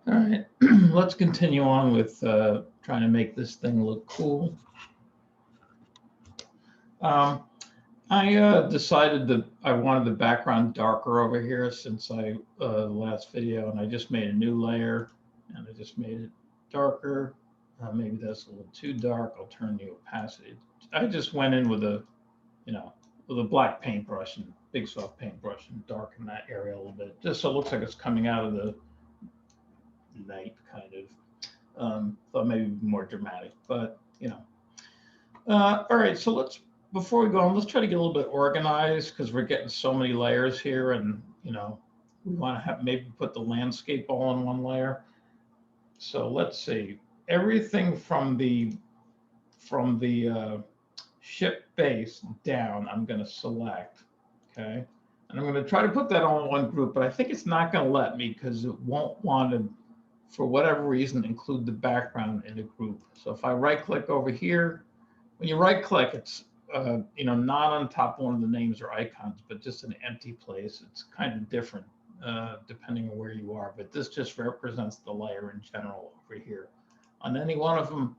All right, let's continue on with trying to make this thing look cool. I decided that I wanted the background darker over here since the last video, and I just made a new layer, and I just made it darker. Maybe that's a little too dark. I'll turn the opacity. I just went in with a, with a black paintbrush and big soft paintbrush and darken that area a little bit, just so it looks like it's coming out of the night, kind of. Thought maybe more dramatic, but all right, so before we go on, let's try to get a little bit organized because we're getting so many layers here, and we want to have maybe put the landscape all in one layer. So let's see, everything from the ship base down, I'm going to select, okay, and I'm going to try to put that all in one group, but I think it's not going to let me because it won't want to, for whatever reason, include the background in a group. So if I right-click over here, when you right-click, it's not on top of one of the names or icons, but just an empty place. It's kind of different depending on where you are, but this just represents the layer in general over here on any one of them.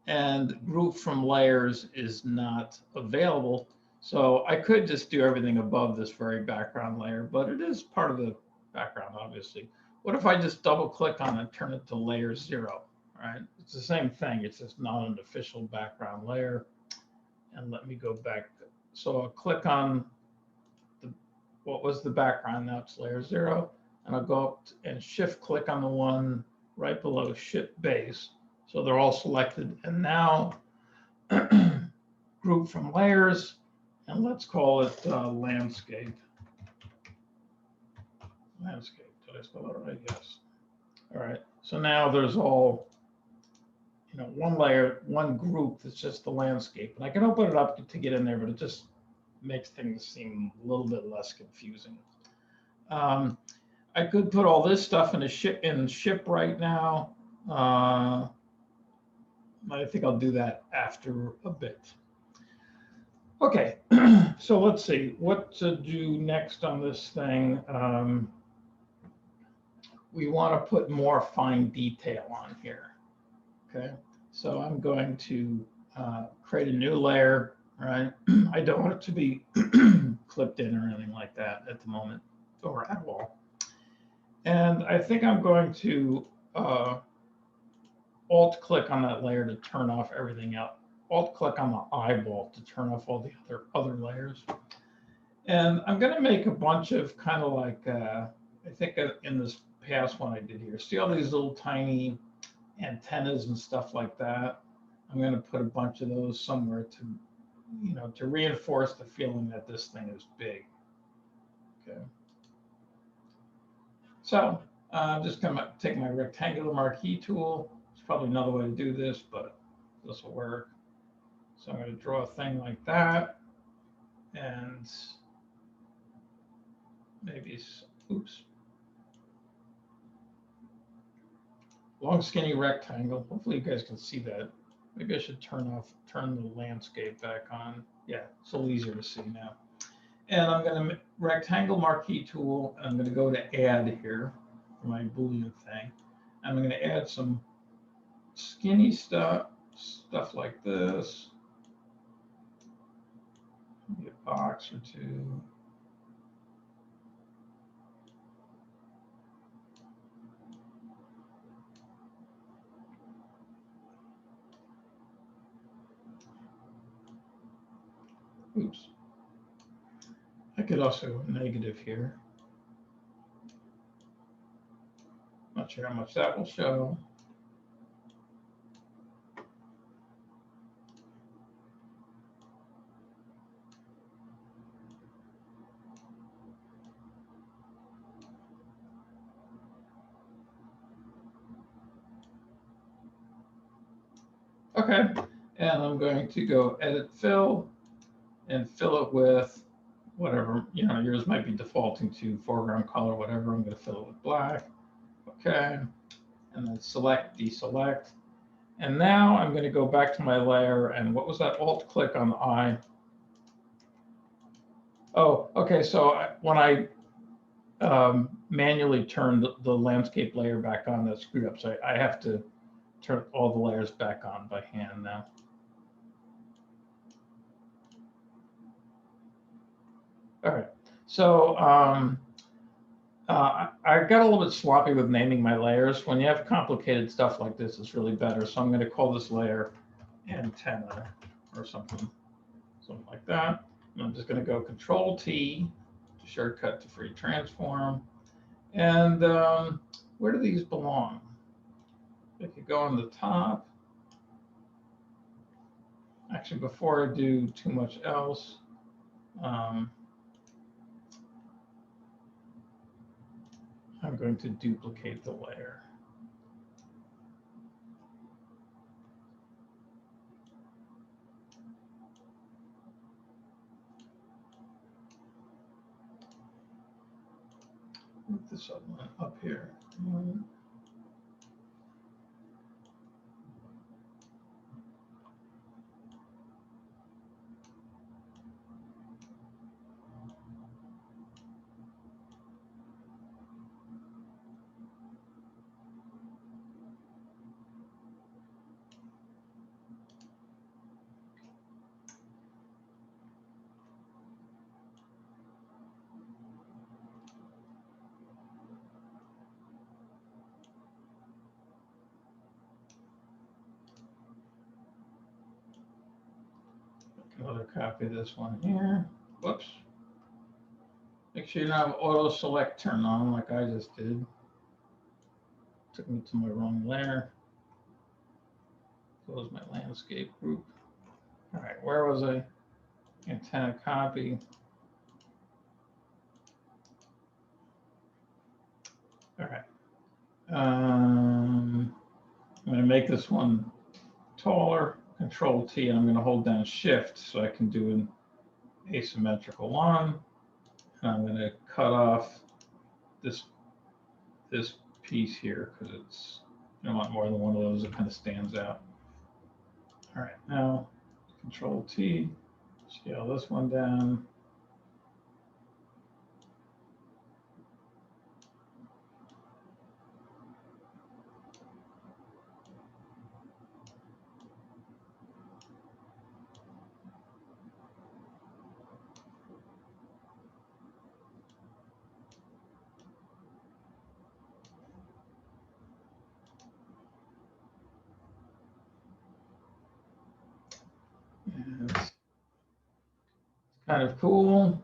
And group from layers is not available. So I could just do everything above this very background layer, but it is part of the background, obviously. What if I just double click on it and turn it to layer 0, right? It's the same thing. It's just not an official background layer. And let me go back. So I'll click on what was the background. Now it's layer 0. And I'll go up and shift click on the one right below ship base. So they're all selected. And now group from layers. And let's call it landscape. Landscape. Did I spell it right? Yes. All right. So now there's all, one layer, one group that's just the landscape. And I can open it up to get in there, but it just makes things seem a little bit less confusing. I could put all this stuff in ship right now. I think I'll do that after a bit. Okay, so let's see what to do next on this thing. We want to put more fine detail on here. Okay, so I'm going to create a new layer, right? I don't want it to be clipped in or anything like that at the moment, or at all. And I think I'm going to Alt-click on that layer to turn off everything else. Alt-click on the eyeball to turn off all the other layers. And I'm going to make a bunch of kind of like, I think in this past one I did here, see all these little tiny antennas and stuff like that. I'm going to put a bunch of those somewhere to reinforce the feeling that this thing is big. Okay. So I'm just going to take my rectangular marquee tool. There's probably another way to do this, but this will work. So I'm going to draw a thing like that, and maybe, oops. Long skinny rectangle. Hopefully you guys can see that. Maybe I should turn the landscape back on. Yeah, it's a little easier to see now. And I'm going to rectangle marquee tool, and I'm going to go to add here for my Boolean thing. I'm going to add some skinny stuff like this. Maybe a box or two. Oops. I could also go negative here. Not sure how much that will show. Okay, and I'm going to go edit fill and fill it with whatever, yours might be defaulting to foreground color, whatever. I'm going to fill it with black. Okay, and then select, deselect. And now I'm going to go back to my layer, and what was that? Alt-click on the eye. Oh, okay, so when I manually turn the landscape layer back on that's screwed up. So I have to turn all the layers back on by hand now. All right, so I got a little bit sloppy with naming my layers. When you have complicated stuff like this, it's really better. So I'm going to call this layer antenna or something like that. And I'm just going to go Control T to shortcut to free transform. And where do these belong? They could go on the top. Actually, before I do too much else, I'm going to duplicate the layer. Move this up here. Another copy of this one here. Whoops. Make sure you don't have auto select turned on like I just did. Took me to my wrong layer. Close my landscape group. All right, where was I? Antenna copy. All right. I'm going to make this one taller. Control T, and I'm going to hold down Shift so I can do an asymmetrical one. And I'm going to cut off this piece here because it's, I don't want more than one of those. It kind of stands out. All right, now Control T, scale this one down. It's kind of cool.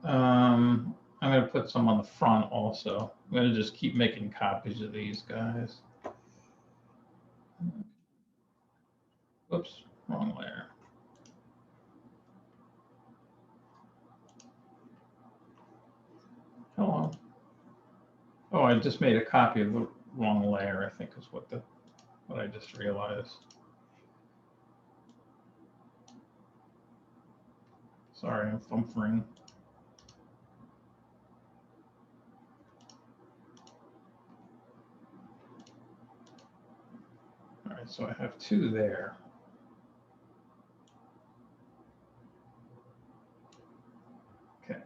I'm going to put some on the front also. I'm going to just keep making copies of these guys. Oops, wrong layer. Hello. Oh, I just made a copy of the wrong layer, I think is what I just realized. Sorry, I'm thumpering. All right, so I have two there. Okay.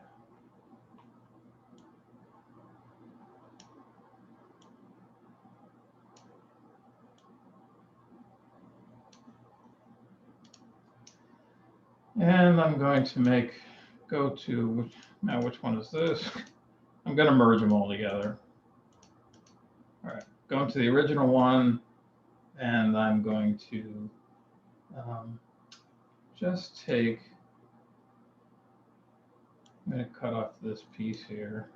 And I'm going to go to, now which one is this? I'm going to merge them all together. All right, go into the original one, and I'm going to just take, I'm going to cut off this piece here.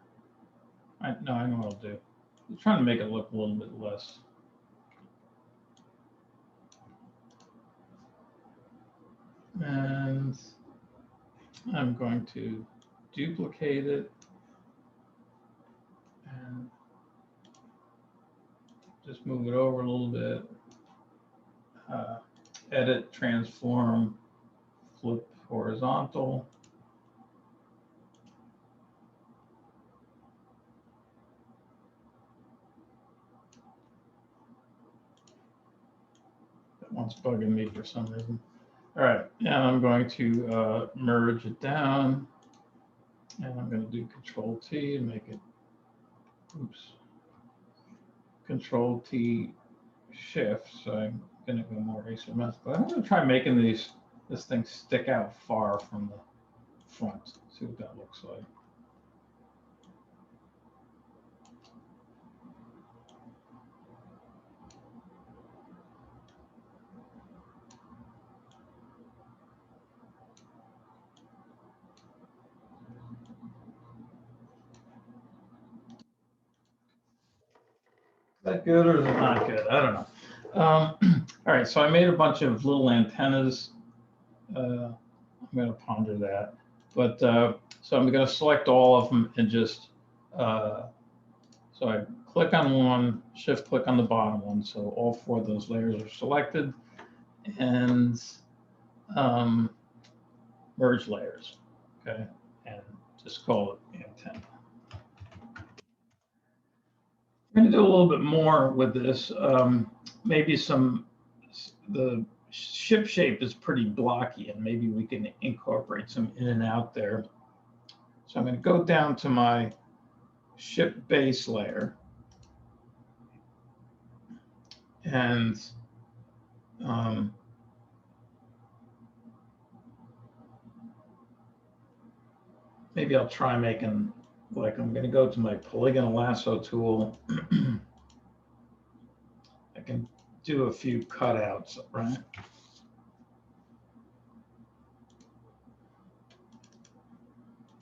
No, I know what I'll do. I'm trying to make it look a little bit less. And I'm going to duplicate it and just move it over a little bit. Edit, transform, flip horizontal. That one's bugging me for some reason. All right, and I'm going to merge it down, and I'm going to do Control T and make it oops, Control T shift. So I'm going to go more asymmetrical. I'm going to try making this thing stick out far from the front. See what that looks like. Is that good or is it not good? I don't know. All right, so I made a bunch of little antennas. I'm going to ponder that. But so I'm going to select all of them and just, so I click on one, shift click on the bottom one. So all 4 of those layers are selected, and merge layers, okay? And just call it antenna. I'm going to do a little bit more with this. Maybe the ship shape is pretty blocky, and maybe we can incorporate some in and out there. So I'm going to go down to my ship base layer, and maybe I'll try making, like, I'm going to go to my polygonal lasso tool. I can do a few cutouts, right?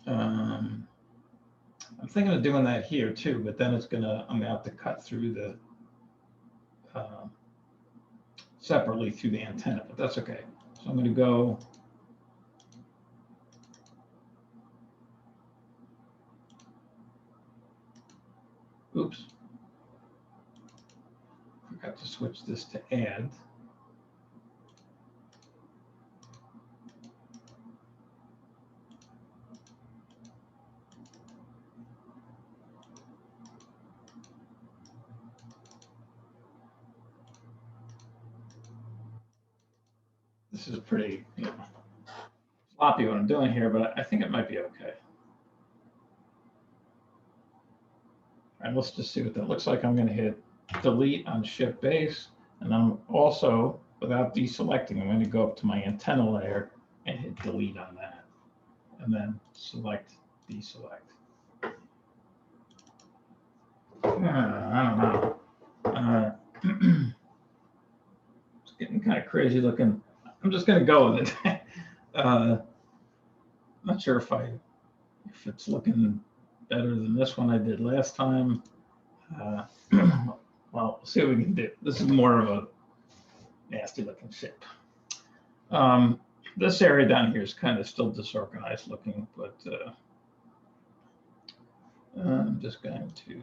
I'm thinking of doing that here too, but then I'm gonna have to cut through the separately through the antenna, but that's okay. So I'm gonna go oops. Forgot to switch this to add. This is pretty, sloppy what I'm doing here, but I think it might be okay. All right, let's just see what that looks like. I'm going to hit delete on ship base, and I'm also, without deselecting, I'm going to go up to my antenna layer and hit delete on that, and then select, deselect. I don't know. It's getting kind of crazy looking. I'm just going to go with it. Not sure if it's looking better than this one I did last time. Well, we'll see what we can do. This is more of a nasty looking ship. This area down here is kind of still disorganized looking, but I'm just going to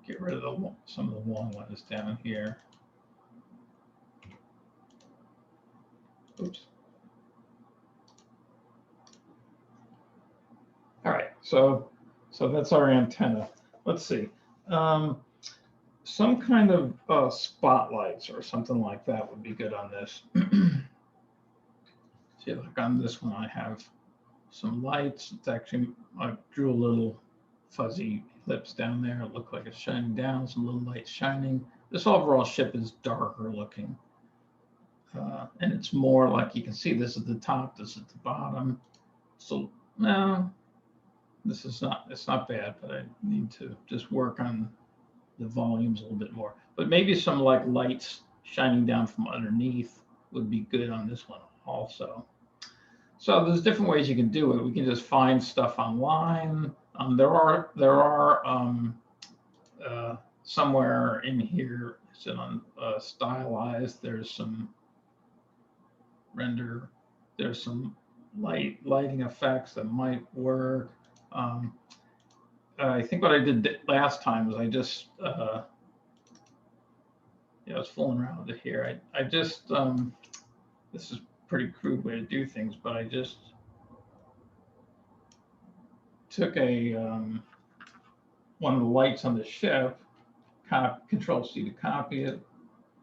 get rid of some of the long ones down here. Oops. All right, so that's our antenna. Let's see. Some kind of spotlights or something like that would be good on this. See, like on this one, I have some lights. It's actually, I drew a little fuzzy ellipse down there. It looked like it's shining down, some little lights shining. This overall ship is darker looking. And it's more like, you can see this at the top, this at the bottom. So, no, this is not, it's not bad, but I need to just work on the volumes a little bit more. But maybe some like lights shining down from underneath would be good on this one also. So there's different ways you can do it. We can just find stuff online. There are somewhere in here, it's on stylized, there's some render, there's some lighting effects that might work. I think what I did last time was I just, I was fooling around with it here. I just, this is a pretty crude way to do things, but I just took one of the lights on the ship, Control C to copy it,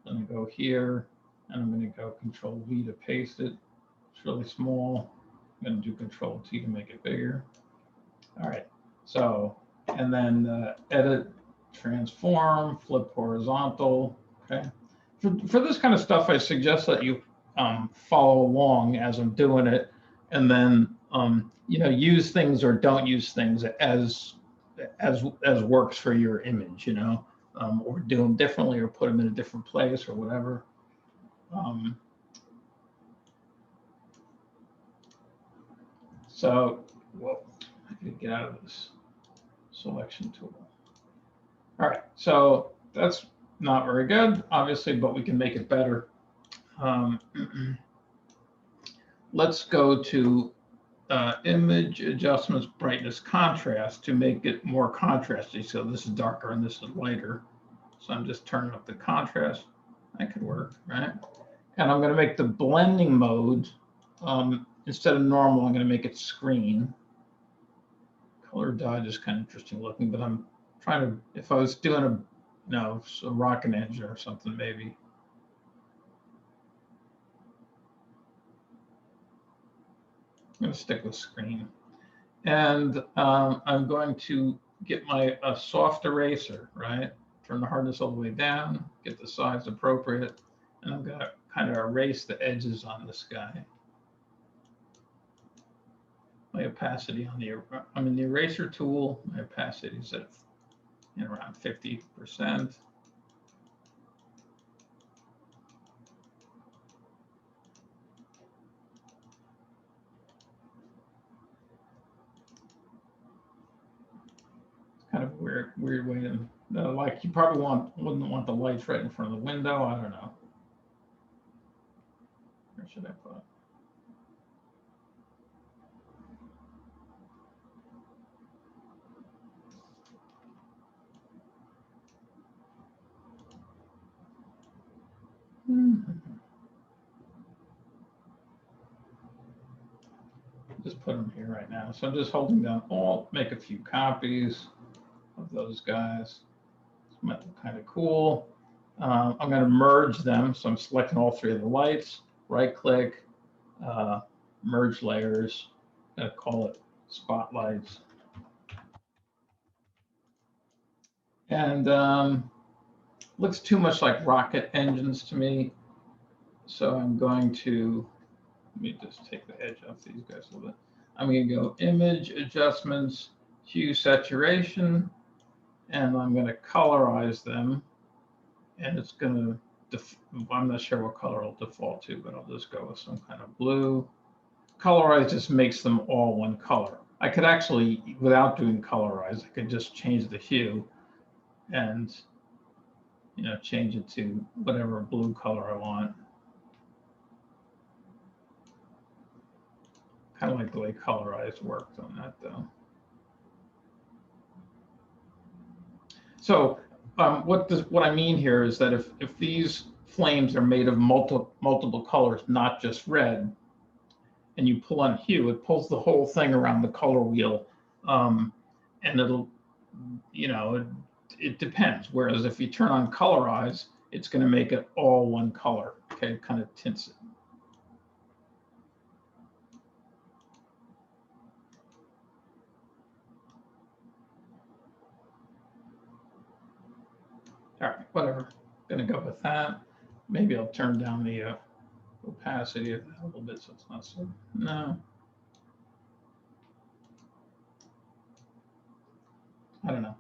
and go here, and I'm going to go Control V to paste it. It's really small. I'm going to do Control T to make it bigger. All right, so and then edit, transform, flip horizontal. Okay. For this kind of stuff, I suggest that you follow along as I'm doing it, and then use things or don't use things as works for your image, or do them differently or put them in a different place or whatever. So, well, I could get out of this selection tool. All right, so that's not very good, obviously, but we can make it better. Let's go to image adjustments, brightness, contrast to make it more contrasty. So this is darker and this is lighter. So I'm just turning up the contrast. That could work, right? And I'm going to make the blending mode, instead of normal, I'm going to make it screen. Color dodge is kind of interesting looking, but I'm trying to, if I was doing a rocket engine or something, maybe. I'm going to stick with screen. And I'm going to get my soft eraser, right? Turn the hardness all the way down, get the size appropriate, and I'm going to kind of erase the edges on this guy. My opacity on I'm in the eraser tool. My opacity is at around 50%. Kind of a weird way to, like you probably wouldn't want the lights right in front of the window. I don't know. Where should I put it? Just put them here right now. So I'm just holding down Alt, make a few copies of those guys. This might look kind of cool. I'm going to merge them. So I'm selecting all three of the lights, right click, merge layers. I'm going to call it spotlights. And looks too much like rocket engines to me. So I'm going to, let me just take the edge off these guys a little bit. I'm going to go image adjustments, hue saturation, and I'm going to colorize them. And it's going to, I'm not sure what color I'll default to, but I'll just go with some kind of blue. Colorize just makes them all one color. I could actually, without doing colorize, I could just change the hue and change it to whatever blue color I want. Kind of like the way colorize worked on that, though. So what I mean here is that if these flames are made of multiple colors, not just red, and you pull on hue, it pulls the whole thing around the color wheel, and it'll, it depends. Whereas if you turn on colorize, it's going to make it all one color. Okay, it kind of tints it. All right, whatever. Gonna go with that. Maybe I'll turn down the opacity of that a little bit so it's not so, no. I don't know.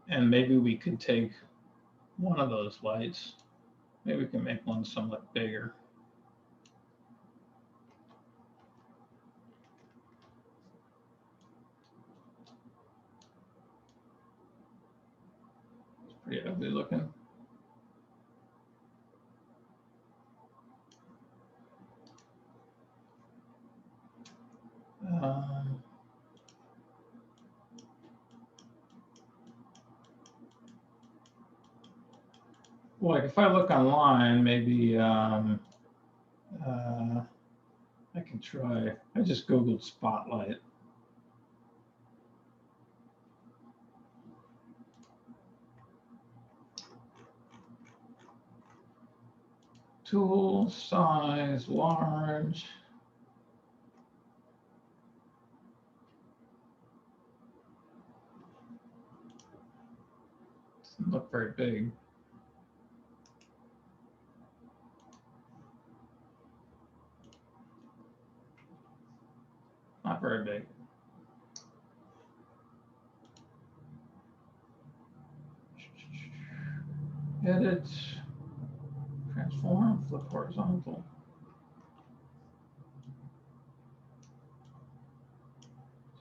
And maybe we could take one of those lights. Maybe we can make one somewhat bigger. It's pretty ugly looking. Like if I look online, maybe I can try. I just Googled spotlight. Tool size large. Doesn't look very big. Not very big. Edit, transform, flip horizontal.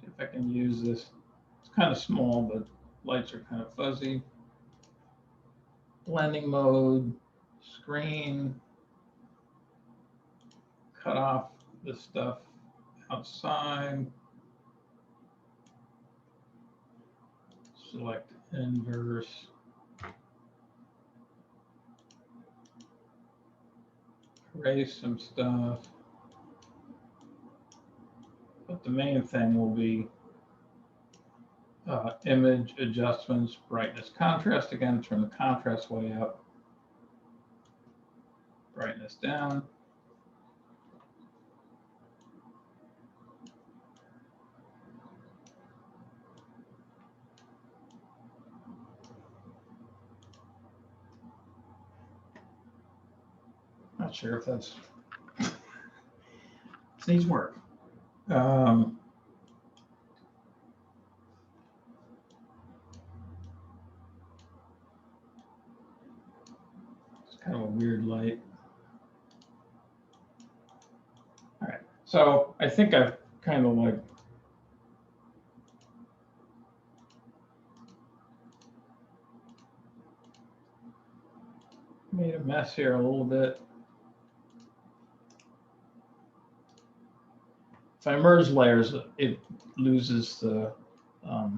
See if I can use this. It's kind of small, but lights are kind of fuzzy. Blending mode, screen, cut off this stuff outside. Select inverse. Erase some stuff. But the main thing will be image adjustments, brightness, contrast. Again, turn the contrast way up. Brightness down. Not sure if that's it needs work. It's kind of a weird light. All right, so I think I've kind of like made a mess here a little bit. If I merge layers, it loses the all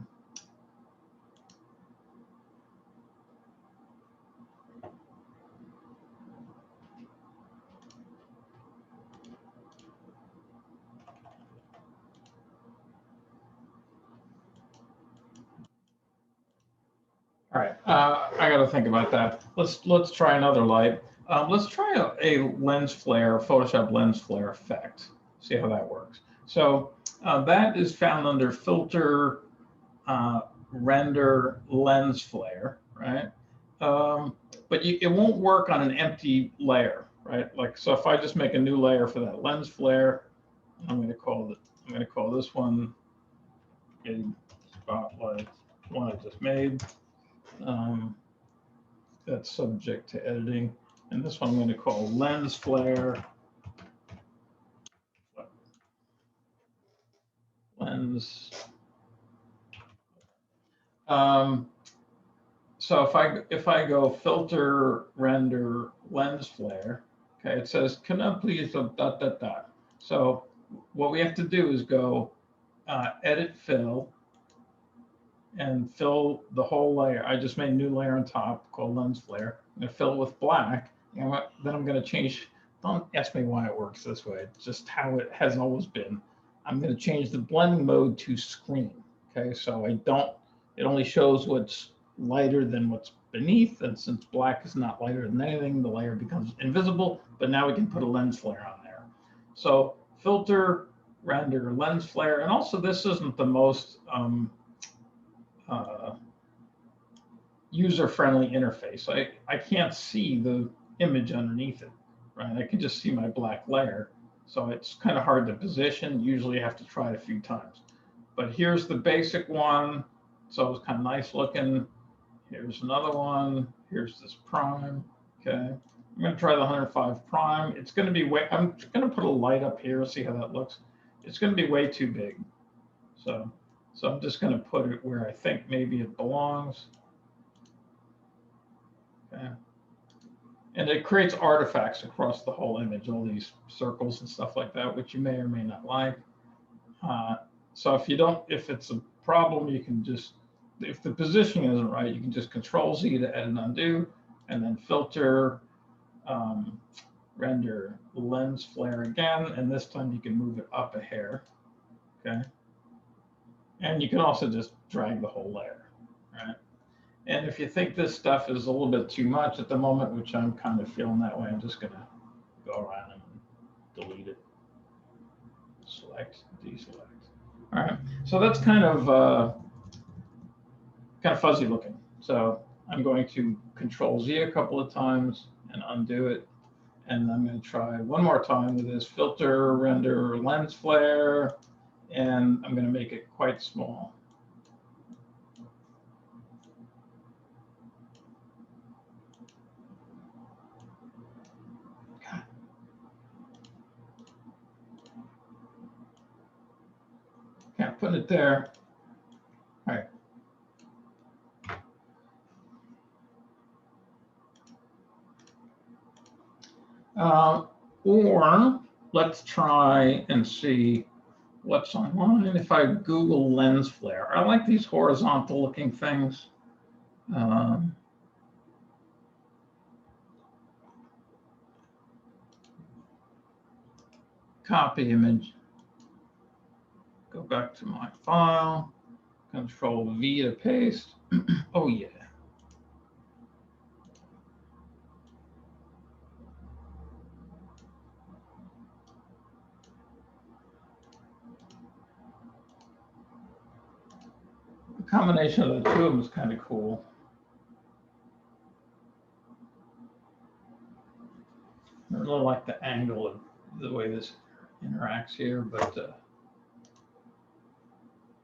right, I got to think about that. Let's try another light. Let's try a lens flare, Photoshop lens flare effect. See how that works. So that is found under filter, render, lens flare, right? But it won't work on an empty layer, right? Like, so if I just make a new layer for that lens flare, I'm going to call this one in spotlight, one I just made. That's subject to editing, and this one I'm going to call lens flare. Lens. So if I go filter, render, lens flare, okay, it says cannot please dot dot dot. So what we have to do is go edit fill and fill the whole layer. I just made a new layer on top called lens flare. I'm going to fill it with black, and then I'm going to change. Don't ask me why it works this way. It's just how it has always been. I'm going to change the blending mode to screen. Okay, so it only shows what's lighter than what's beneath, and since black is not lighter than anything, the layer becomes invisible, but now we can put a lens flare on there. So filter, render, lens flare, and also this isn't the most user-friendly interface. I can't see the image underneath it, right? I can just see my black layer. So it's kind of hard to position. Usually you have to try it a few times. But here's the basic one. So it's kind of nice looking. Here's another one. Here's this prime. Okay. I'm going to try the 105 prime. It's going to be I'm going to put a light up here, see how that looks. It's going to be way too big. So I'm just going to put it where I think maybe it belongs. Okay. And it creates artifacts across the whole image, all these circles and stuff like that, which you may or may not like. So if it's a problem, you can just, if the positioning isn't right, you can just Control-Z to edit and undo, and then filter, render, lens flare again, and this time you can move it up a hair, okay? And you can also just drag the whole layer, right? And if you think this stuff is a little bit too much at the moment, which I'm kind of feeling that way, I'm just going to go around and delete it. Select, deselect. All right. So that's kind of fuzzy looking. So I'm going to Control Z a couple of times and undo it. And I'm going to try one more time with this filter, render, lens flare, and I'm going to make it quite small. God. Can't put it there. All right. Or let's try and see what's online. If I Google lens flare, I like these horizontal looking things. Copy image, go back to my file, Control V to paste. Oh yeah. The combination of the two of them is kind of cool. I really like the angle of the way this interacts here, but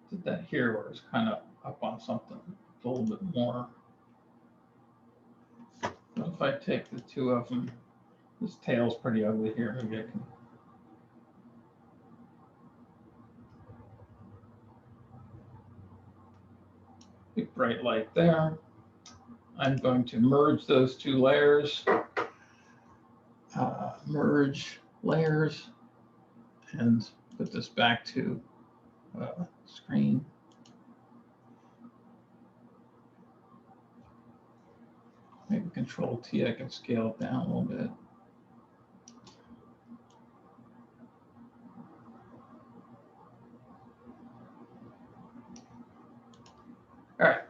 did that here where it's kind of up on something a little bit more. But if I take the two of them, this tail's pretty ugly here. Maybe I can. Big bright light there. I'm going to merge those two layers. Merge layers and put this back to screen. Maybe Control T, I can scale it down a little bit. All right.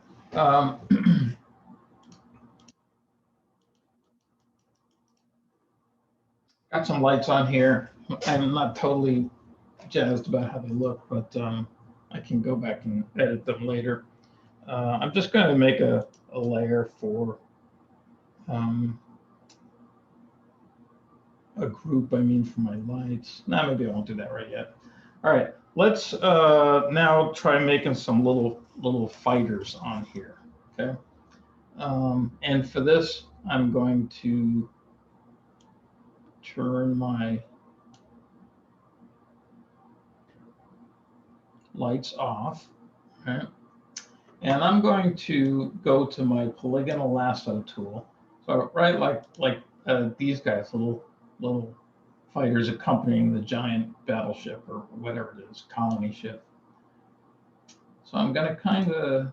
Got some lights on here. I'm not totally jazzed about how they look, but I can go back and edit them later. I'm just going to make a layer for a group, I mean, for my lights. Nah, maybe I won't do that right yet. All right, let's now try making some little fighters on here, okay? And for this, I'm going to turn my lights off, right? And I'm going to go to my polygonal lasso tool. So right, like these guys, little fighters accompanying the giant battleship or whatever it is, colony ship. So I'm going to kind of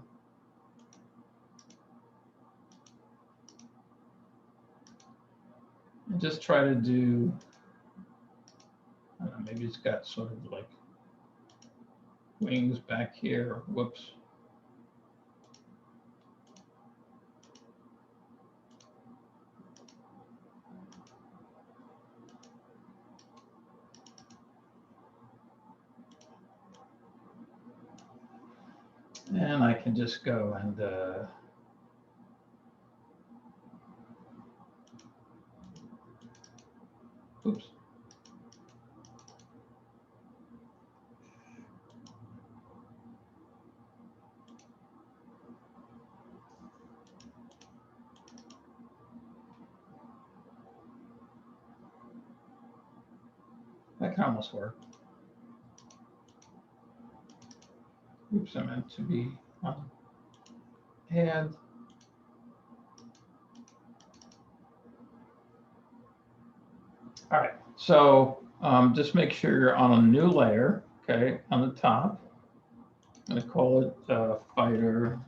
just try to do, I don't know, maybe it's got sort of like wings back here. Whoops. And I can just go and oops. That can almost work. Oops, I meant to be on add. All right, so just make sure you're on a new layer, okay, on the top. I'm going to call it fighter.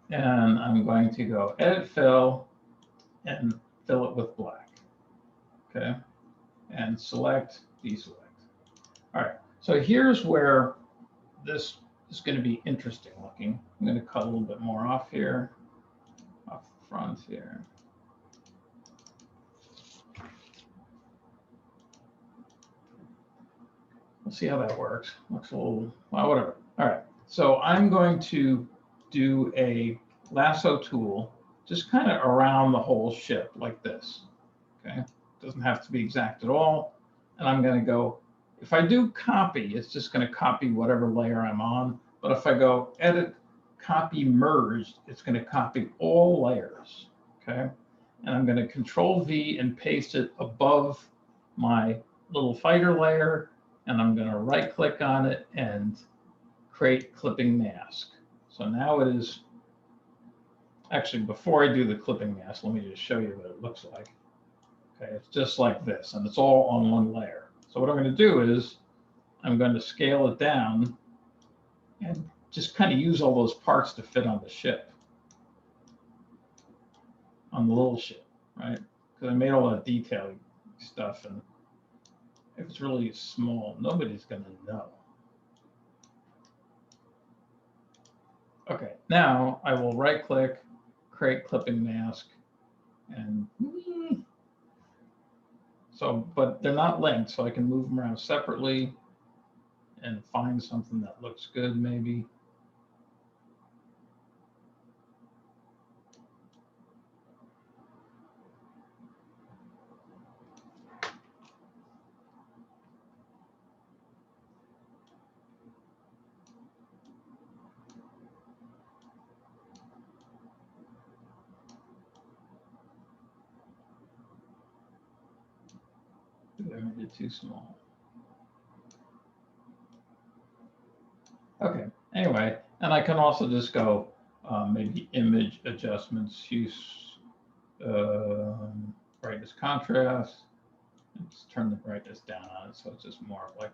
And I'm going to go edit fill and fill it with black, okay? And select, deselect. All right, so here's where this is going to be interesting looking. I'm going to cut a little bit more off here, off the front here. We'll see how that works. Looks a little, well, whatever. All right, so I'm going to do a lasso tool just kind of around the whole ship like this. Okay, doesn't have to be exact at all. And I'm going to go, if I do copy, it's just going to copy whatever layer I'm on. But if I go edit, copy, merged, it's going to copy all layers. Okay, and I'm going to Control V and paste it above my little fighter layer. And I'm going to right click on it and create clipping mask. So now it is, actually, before I do the clipping mask, let me just show you what it looks like. Okay, it's just like this, and it's all on one layer. So what I'm going to do is I'm going to scale it down and just kind of use all those parts to fit on the ship, on the little ship, right? Because I made all that detailing stuff, and if it's really small, nobody's going to know. Okay, now I will right click, create clipping mask, and so, but they're not linked, so I can move them around separately and find something that looks good maybe. I made it too small. Okay, anyway, and I can also just go maybe image adjustments, use brightness contrast. Let's turn the brightness down on it so it's just more like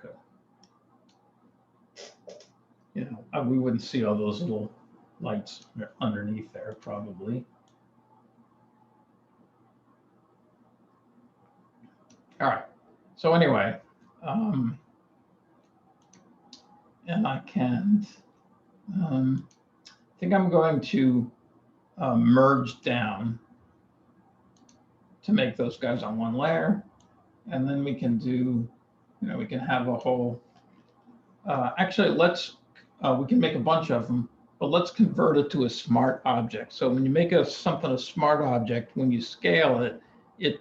a, we wouldn't see all those little lights underneath there probably. All right, so anyway, and I can, I think I'm going to merge down to make those guys on one layer. And then we can do, we can have a whole, actually we can make a bunch of them, but let's convert it to a smart object. So when you make something a smart object, when you scale it, it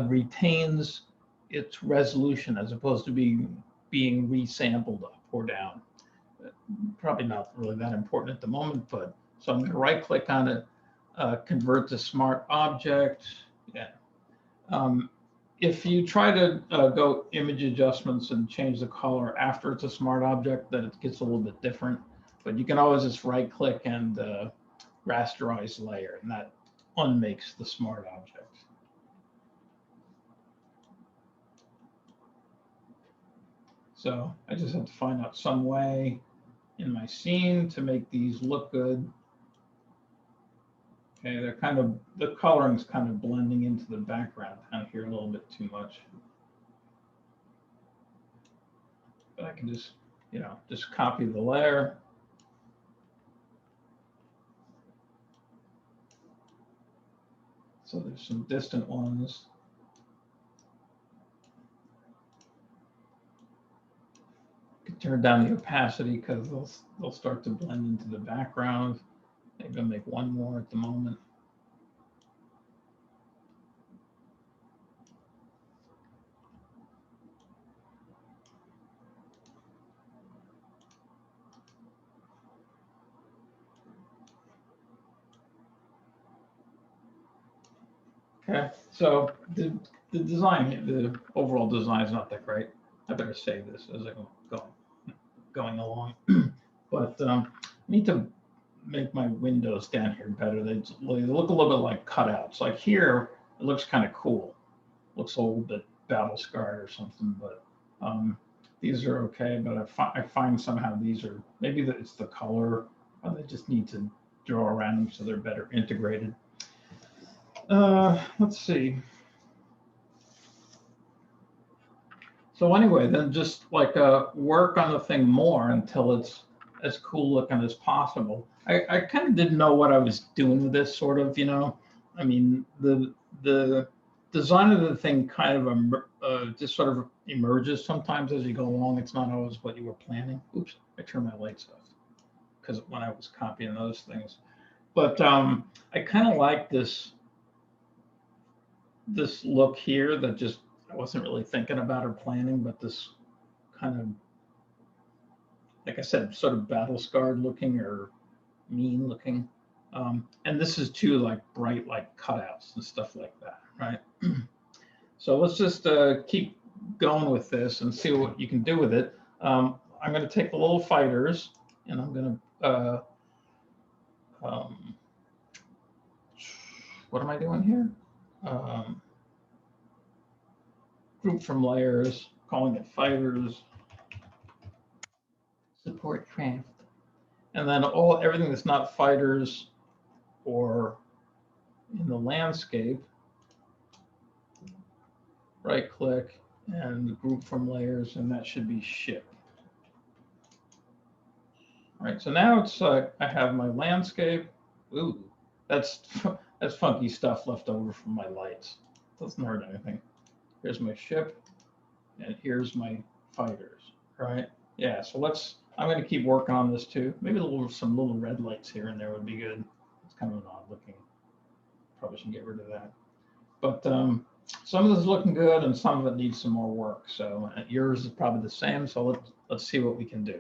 retains its resolution as opposed to being resampled up or down. Probably not really that important at the moment, but so I'm going to right click on it, convert to smart object. Yeah. If you try to go image adjustments and change the color after it's a smart object, then it gets a little bit different. But you can always just right click and rasterize layer, and that unmakes the smart object. So I just have to find out some way in my scene to make these look good. Okay, they're kind of, the coloring's kind of blending into the background down here a little bit too much. But I can just, just copy the layer. So there's some distant ones. Turn down the opacity because they'll start to blend into the background. Maybe I'll make one more at the moment. Okay, so the design, the overall design is not that great. I better save this as I go going along. But I need to make my windows down here better. They look a little bit like cutouts. Like here, it looks kind of cool. Looks a little bit battle scarred or something, but these are okay. But I find somehow these are, maybe it's the color, or they just need to draw around them so they're better integrated. Let's see. So anyway, then just like work on the thing more until it's as cool looking as possible. I kind of didn't know what I was doing with this sort of, I mean, the design of the thing kind of just sort of emerges sometimes as you go along. It's not always what you were planning. Oops, I turned my lights off because when I was copying those things. But I kind of like this look here that just I wasn't really thinking about or planning, but this kind of, like I said, sort of battle scarred looking or mean looking. And this is too like bright like cutouts and stuff like that, right? So let's just keep going with this and see what you can do with it. I'm going to take the little fighters and I'm going to, what am I doing here? Group from layers, calling it fighters, support craft. And then everything that's not fighters or in the landscape, right click and group from layers, and that should be ship. All right, so now it's I have my landscape. Ooh, that's funky stuff left over from my lights. Doesn't hurt anything. Here's my ship, and here's my fighters. Right? Yeah. So I'm going to keep working on this too. Maybe some little red lights here and there would be good. It's kind of an odd looking. Probably should get rid of that. But some of this is looking good, and some of it needs some more work. So yours is probably the same. So let's see what we can do.